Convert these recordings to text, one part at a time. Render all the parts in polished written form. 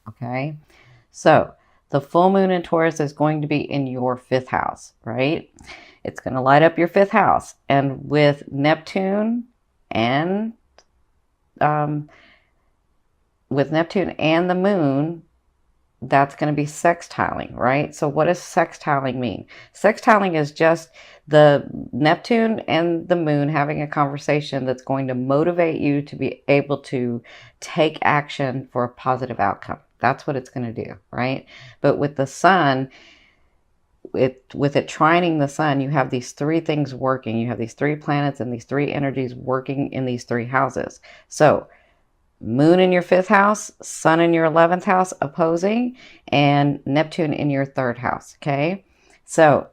Okay. So the full moon in Taurus is going to be in your fifth house, right? It's going to light up your fifth house. And with Neptune and um, the moon, that's going to be sextiling, right? So what does sextiling mean? Sextiling is just the Neptune and the moon having a conversation that's going to motivate you to be able to take action for a positive outcome. That's what it's going to do, right? But with the sun, with it trining the sun, you have these three things working. You have these three planets and these three energies working in these three houses. So moon in your fifth house, sun in your 11th house opposing, and Neptune in your third house. Okay. So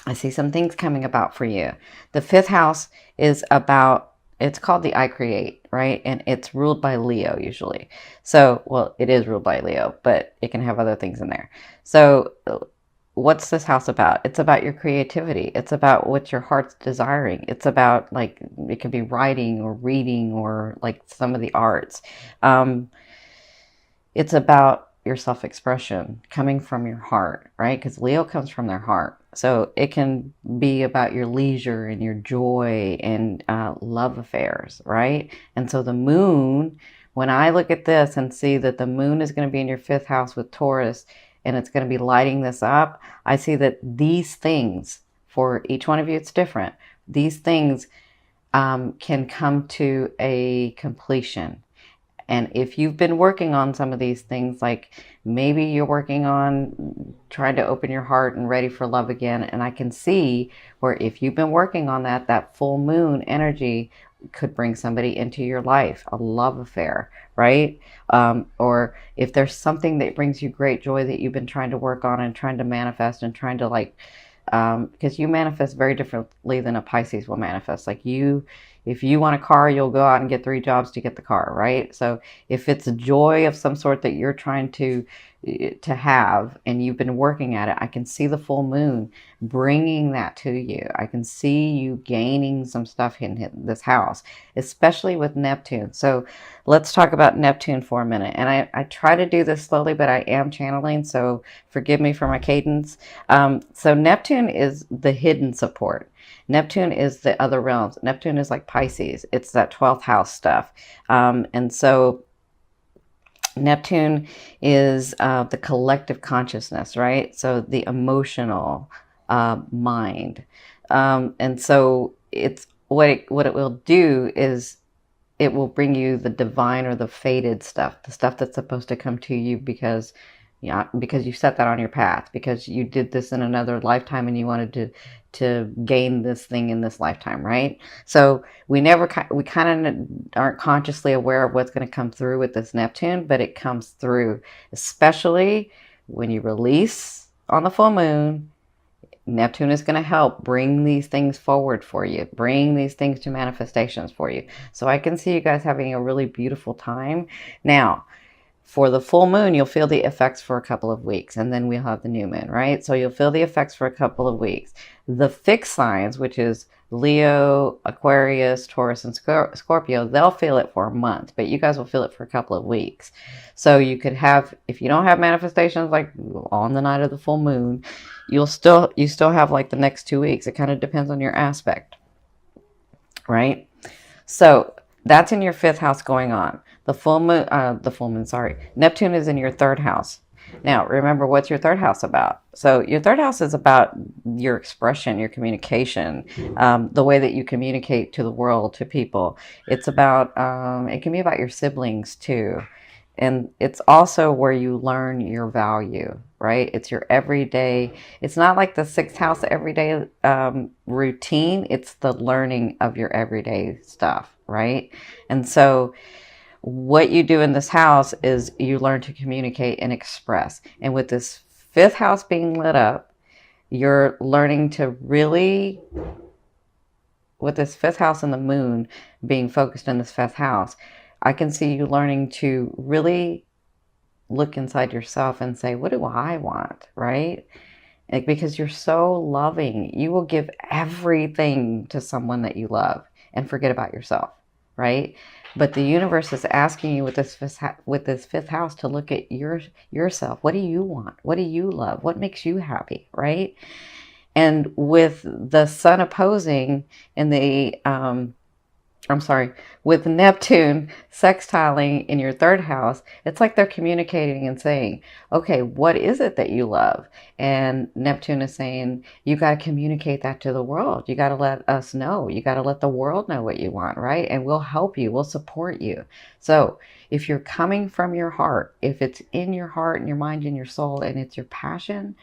I see some things coming about for you. The fifth house is about, it's called the I create, right? And it's ruled by Leo usually. So, well, it is ruled by Leo, but it can have other things in there. So what's this house about? It's about your creativity. It's about what your heart's desiring. It's about, like, it could be writing or reading or like some of the arts. It's about your self-expression coming from your heart, right? Because Leo comes from their heart. So it can be about your leisure and your joy and love affairs, right? And so the moon, when I look at this and see that the moon is going to be in your fifth house with Taurus and it's going to be lighting this up, I see that these things, for each one of you, it's different. These things can come to a completion. And if you've been working on some of these things, like maybe you're working on trying to open your heart and ready for love again, and I can see where if you've been working on that, that full moon energy could bring somebody into your life, a love affair, right? Or if there's something that brings you great joy that you've been trying to work on and trying to manifest and trying to, like, because you manifest very differently than a Pisces will manifest. Like, you, if you want a car, you'll go out and get 3 jobs to get the car, right? So if it's a joy of some sort that you're trying to have and you've been working at it, I can see the full moon bringing that to you. I can see you gaining some stuff in this house, especially with Neptune. So let's talk about Neptune for a minute. And I try to do this slowly, but I am channeling, so forgive me for my cadence. So Neptune is the hidden support. Neptune is the other realms. Neptune is like Pisces. It's that 12th house stuff. And so Neptune is the collective consciousness, right? So the emotional mind. And so it's what it will do is it will bring you the divine or the fated stuff, the stuff that's supposed to come to you because, yeah, because you set that on your path, because you did this in another lifetime and you wanted to gain this thing in this lifetime, right? So we kind of aren't consciously aware of what's going to come through with this Neptune, but it comes through, especially when you release on the full moon. Neptune is going to help bring these things forward for you, bring these things to manifestations for you. So I can see you guys having a really beautiful time. Now, for the full moon, you'll feel the effects for a couple of weeks, and then we'll have the new moon, right? So you'll feel the effects for a couple of weeks. The fixed signs, which is Leo, Aquarius, Taurus, and Scorpio, they'll feel it for a month, but you guys will feel it for a couple of weeks. So you could have, if you don't have manifestations like on the night of the full moon, you still have like the next 2 weeks. It kind of depends on your aspect, right? So that's in your fifth house going on. The full moon, sorry. Neptune is in your third house. Now, remember, what's your third house about? So your third house is about your expression, your communication, the way that you communicate to the world, to people. It's about, it can be about your siblings too. And it's also where you learn your value, right? It's your everyday, it's not like the sixth house everyday routine. It's the learning of your everyday stuff, right? And so what you do in this house is you learn to communicate and express. And with this fifth house being lit up, you're learning to really, with this fifth house and the moon being focused in this fifth house, I can see you learning to really look inside yourself and say, what do I want, right? Like, because you're so loving, you will give everything to someone that you love and forget about yourself, right? But the universe is asking you with this fifth house to look at yourself. What do you want? What do you love? What makes you happy, right? And with the sun opposing in the I'm sorry, with Neptune sextiling in your third house, it's like they're communicating and saying, okay, what is it that you love? And Neptune is saying, you got to communicate that to the world. You got to let us know. You got to let the world know what you want, right? And we'll help you. We'll support you. So if you're coming from your heart, if it's in your heart and your mind and your soul and it's your passion,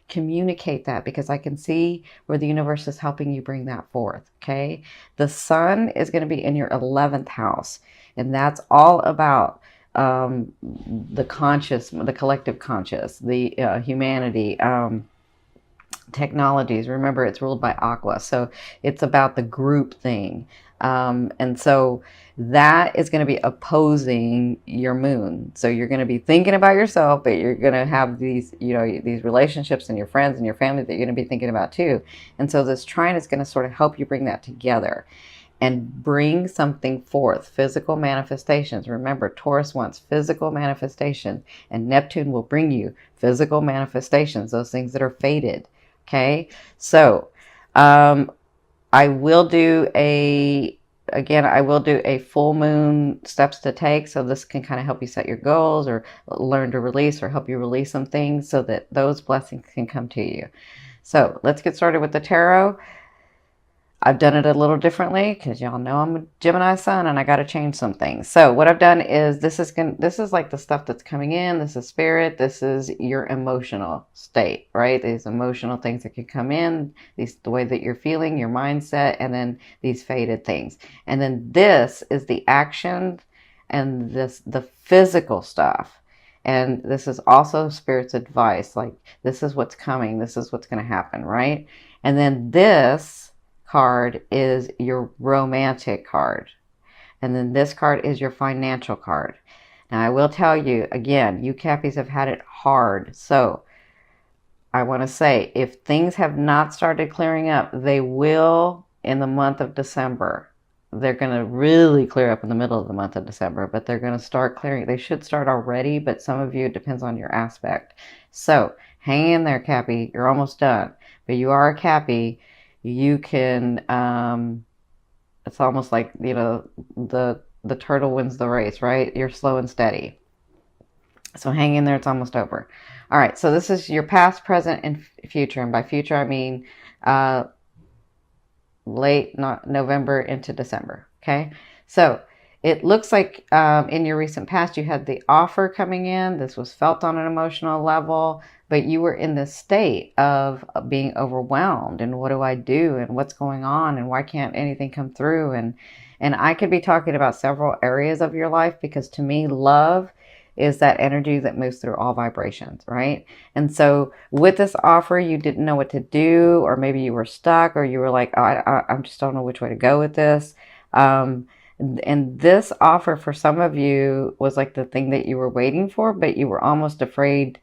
communicate that, because I can see where the universe is helping you bring that forth. Okay. The sun is going to be in your 11th house, and that's all about the conscious, the collective conscious, the humanity, technologies. Remember, it's ruled by Aqua, so it's about the group thing. And so that is going to be opposing your moon. So you're going to be thinking about yourself, but you're going to have these, you know, these relationships and your friends and your family that you're going to be thinking about too. And so this trine is going to sort of help you bring that together and bring something forth, physical manifestations. Remember, Taurus wants physical manifestation, and Neptune will bring you physical manifestations, those things that are fated. Okay, so I will do a full moon steps to take. So this can kind of help you set your goals or learn to release or help you release some things so that those blessings can come to you. So let's get started with the tarot. I've done it a little differently because y'all know I'm a Gemini sun and I got to change some things. So what I've done is this is like the stuff that's coming in. This is spirit. This is your emotional state, right? These emotional things that could come in, the way that you're feeling, your mindset, and then these faded things. And then this is the action and the physical stuff. And this is also spirit's advice. Like, this is what's coming. This is what's going to happen, right? And then this card is your romantic card. And then this card is your financial card. Now, I will tell you, again, you Cappies have had it hard. So I want to say, if things have not started clearing up, they will in the month of December. They're going to really clear up in the middle of the month of December, but they're going to start clearing. They should start already, but some of you, it depends on your aspect. So hang in there, Cappy. You're almost done. But you are a Cappy. You can, it's almost like, you know, the turtle wins the race, right? You're slow and steady. So hang in there. It's almost over. All right. So this is your past, present, and future. And by future, I mean late November into December. Okay. So it looks like in your recent past, you had the offer coming in. This was felt on an emotional level, but you were in this state of being overwhelmed. And what do I do? And what's going on? And why can't anything come through? And I could be talking about several areas of your life, because to me, love is that energy that moves through all vibrations, right? And so with this offer, you didn't know what to do, or maybe you were stuck, or you were like, oh, I just don't know which way to go with this. And this offer for some of you was like the thing that you were waiting for, but you were almost afraid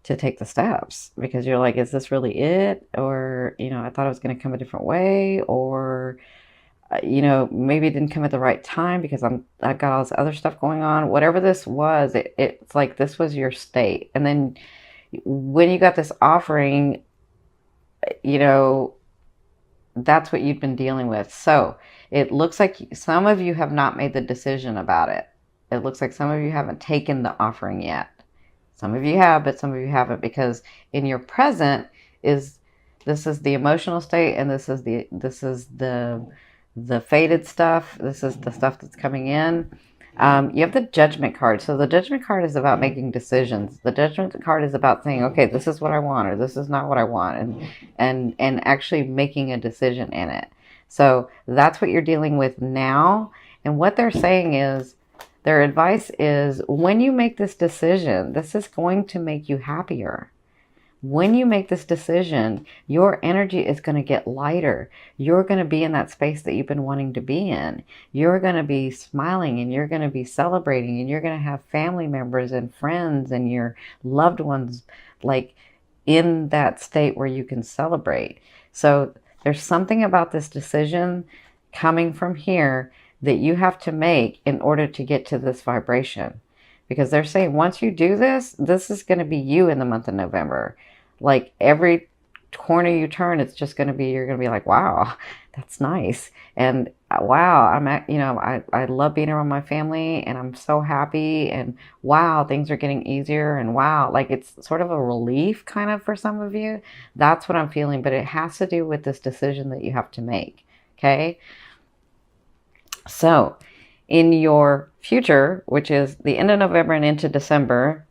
to take the steps because you're like, is this really it? Or, you know, I thought it was going to come a different way, or, you know, maybe it didn't come at the right time because I've got all this other stuff going on. Whatever this was, it's like this was your state. And then when you got this offering, you know, that's what you've been dealing with. So it looks like some of you have not made the decision about it. It looks like some of you haven't taken the offering yet. Some of you have, but some of you haven't, because in your present this is the emotional state, and this is the faded stuff. This is the stuff that's coming in. You have the Judgment card. So the Judgment card is about making decisions. The Judgment card is about saying, okay, this is what I want, or this is not what I want, and actually making a decision in it. So that's what you're dealing with now. And what they're saying is, their advice is, when you make this decision, this is going to make you happier. When you make this decision, your energy is going to get lighter. You're going to be in that space that you've been wanting to be in. You're going to be smiling, and you're going to be celebrating, and you're going to have family members and friends and your loved ones like in that state where you can celebrate. So there's something about this decision coming from here that you have to make in order to get to this vibration. Because they're saying once you do this, this is going to be you in the month of November. Like every corner you turn, it's just going to be, you're going to be like, wow, that's nice. And wow, I'm at, I love being around my family and I'm so happy. And wow, things are getting easier. And wow, like it's sort of a relief kind of for some of you. That's what I'm feeling. But it has to do with this decision that you have to make. Okay. So in your future, which is the end of November and into December,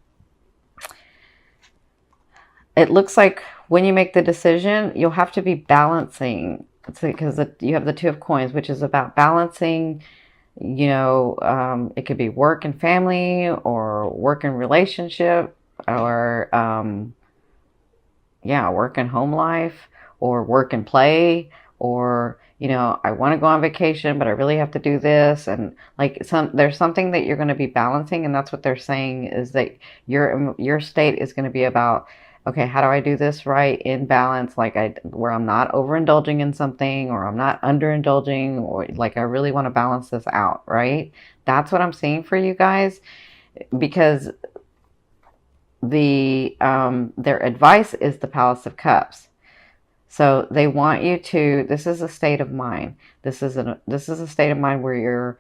it looks like when you make the decision, you'll have to be balancing, because you have the Two of Coins, which is about balancing, it could be work and family or work and relationship or, work and home life or work and play or, I want to go on vacation, but I really have to do this. And like there's something that you're going to be balancing. And that's what they're saying is that your state is going to be about, okay, how do I do this right in balance? Like where I'm not overindulging in something or I'm not underindulging, or like I really want to balance this out, right? That's what I'm seeing for you guys, because their advice is the Palace of Cups. So they want you to, this is a state of mind. This is a state of mind where you're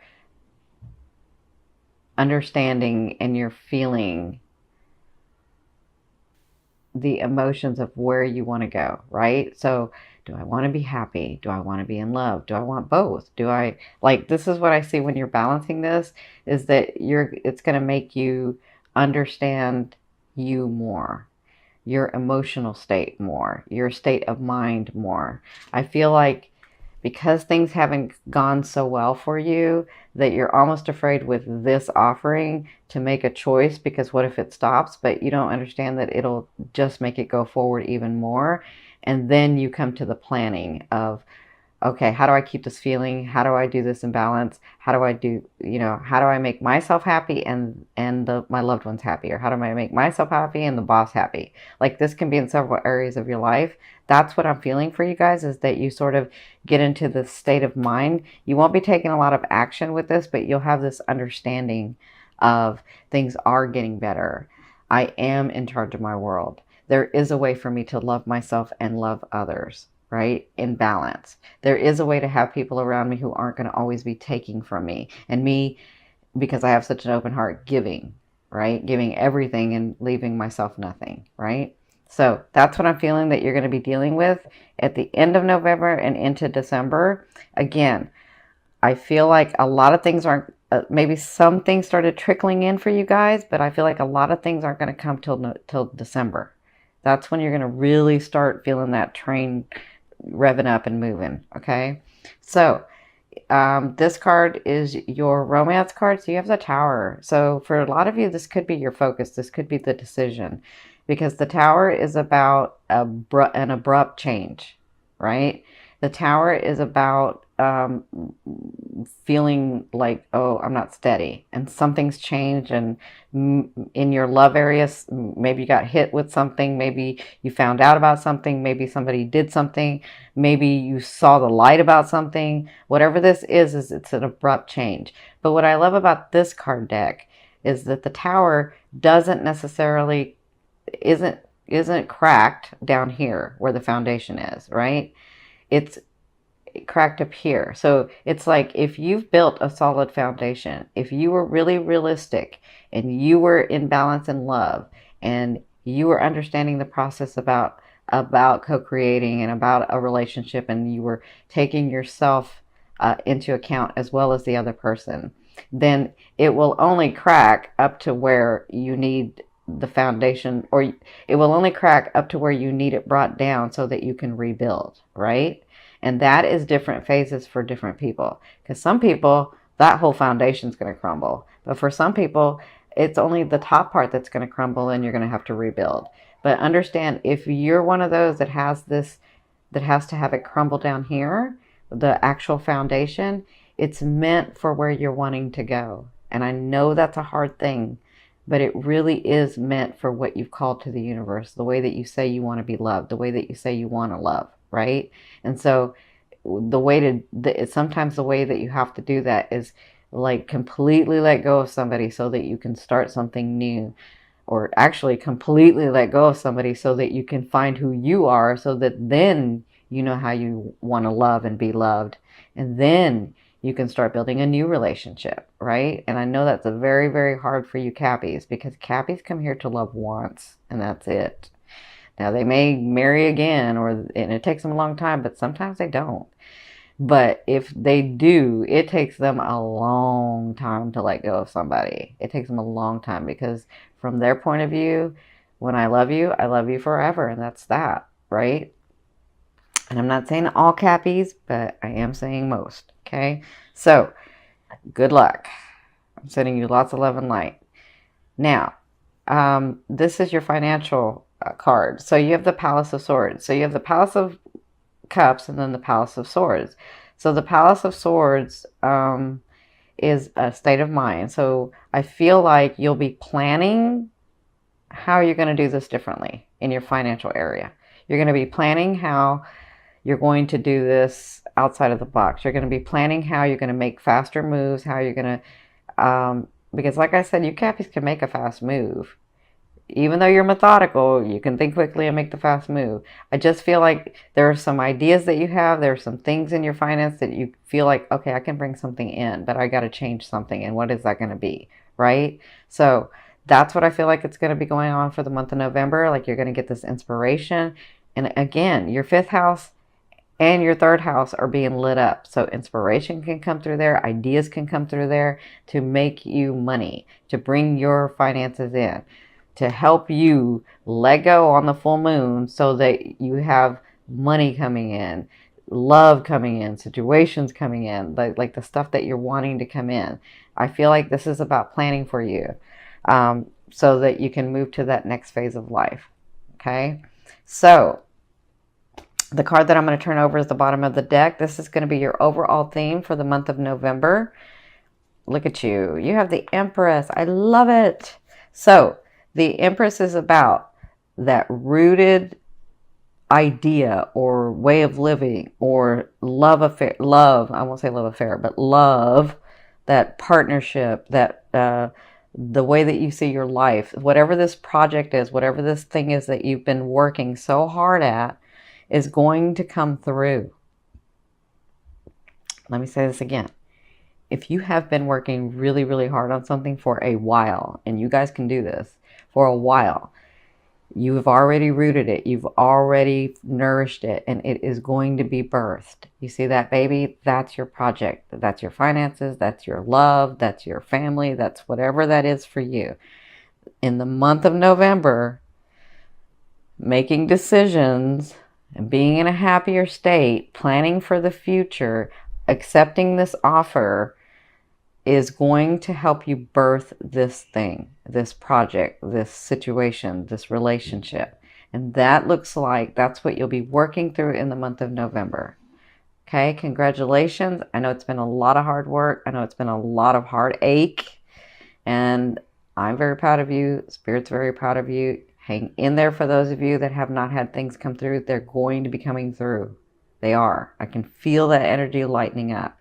understanding and you're feeling the emotions of where you want to go, right? So do I want to be happy? Do I want to be in love? Do I want both? This is what I see when you're balancing this, is that it's going to make you understand you more, your emotional state more, your state of mind more. I feel like because things haven't gone so well for you, that you're almost afraid with this offering to make a choice, because what if it stops? But you don't understand that it'll just make it go forward even more. And then you come to the planning of, okay, how do I keep this feeling? How do I do this in balance? How do I make myself happy and my loved ones happy? Or how do I make myself happy and the boss happy? Like this can be in several areas of your life. That's what I'm feeling for you guys, is that you sort of get into this state of mind. You won't be taking a lot of action with this, but you'll have this understanding of things are getting better. I am in charge of my world. There is a way for me to love myself and love others, right? In balance. There is a way to have people around me who aren't going to always be taking from me. And me, because I have such an open heart, giving, right? Giving everything and leaving myself nothing, right? So that's what I'm feeling that you're going to be dealing with at the end of November and into December. Again, I feel like a lot of things aren't, maybe some things started trickling in for you guys, but I feel like a lot of things aren't going to come till December. That's when you're going to really start feeling that train revving up and moving. Okay. So, this card is your romance card. So you have the Tower. So for a lot of you, this could be your focus. This could be the decision, because the Tower is about an abrupt change, right? The Tower is about feeling like, oh, I'm not steady and something's changed. And in your love areas, maybe you got hit with something. Maybe you found out about something. Maybe somebody did something. Maybe you saw the light about something. Whatever this is it's an abrupt change. But what I love about this card deck is that the Tower doesn't necessarily, isn't cracked down here where the foundation is, right? It's cracked up here. So it's like if you've built a solid foundation, if you were really realistic and you were in balance and love, and you were understanding the process about co-creating and about a relationship, and you were taking yourself into account as well as the other person, then it will only crack up to where you need the foundation, or it will only crack up to where you need it brought down so that you can rebuild, right? And that is different phases for different people. Because some people, that whole foundation is going to crumble. But for some people, it's only the top part that's going to crumble and you're going to have to rebuild. But understand, if you're one of those that has to have it crumble down here, the actual foundation, it's meant for where you're wanting to go. And I know that's a hard thing, but it really is meant for what you've called to the universe, the way that you say you want to be loved, the way that you say you want to love, right? And so the way sometimes the way that you have to do that is like completely let go of somebody so that you can start something new, or actually completely let go of somebody so that you can find who you are, so that then you know how you want to love and be loved, and then you can start building a new relationship, right? And I know that's a very, very hard for you Cappies, because Cappies come here to love once and that's it. Now they may marry again, and it takes them a long time, but sometimes they don't. But if they do, it takes them a long time to let go of somebody. It takes them a long time, because from their point of view, when I love you forever, and that's that, right? And I'm not saying all Cappies, but I am saying most, okay? So, good luck. I'm sending you lots of love and light. Now, this is your financial card. So you have the Palace of Swords. So you have the Palace of Cups and then the Palace of Swords. So the Palace of Swords is a state of mind. So I feel like you'll be planning how you're going to do this differently in your financial area. You're going to be planning how you're going to do this outside of the box. You're going to be planning how you're going to make faster moves, how you're going to, because like I said, you Cappies can make a fast move. Even though you're methodical, you can think quickly and make the fast move. I just feel like there are some ideas that you have. There are some things in your finance that you feel like, okay, I can bring something in, but I got to change something. And what is that going to be? Right? So that's what I feel like it's going to be going on for the month of November. Like you're going to get this inspiration. And again, your 5th house and your 3rd house are being lit up. So inspiration can come through there. Ideas can come through there to make you money, to bring your finances in, to help you let go on the full moon so that you have money coming in, love coming in, situations coming in, like the stuff that you're wanting to come in. I feel like this is about planning for you, so that you can move to that next phase of life. Okay? So the card that I'm going to turn over is the bottom of the deck. This is going to be your overall theme for the month of November. Look at you. You have the Empress. I love it. So the Empress is about that rooted idea or way of living or love affair. Love, I won't say love affair, but love, that partnership, that the way that you see your life, whatever this project is, whatever this thing is that you've been working so hard at, is going to come through. Let me say this again. If you have been working really, really hard on something for a while, and you guys can do this for a while, you've already rooted it, you've already nourished it, and it is going to be birthed. You see that, baby? That's your project. That's your finances. That's your love. That's your family. That's whatever that is for you. In the month of November, making decisions and being in a happier state, planning for the future, accepting this offer is going to help you birth this thing, this project, this situation, this relationship. And that looks like that's what you'll be working through in the month of November. Okay, congratulations. I know it's been a lot of hard work. I know it's been a lot of heartache. And I'm very proud of you. Spirit's very proud of you. Hang in there for those of you that have not had things come through. They're going to be coming through. They are. I can feel that energy lightening up.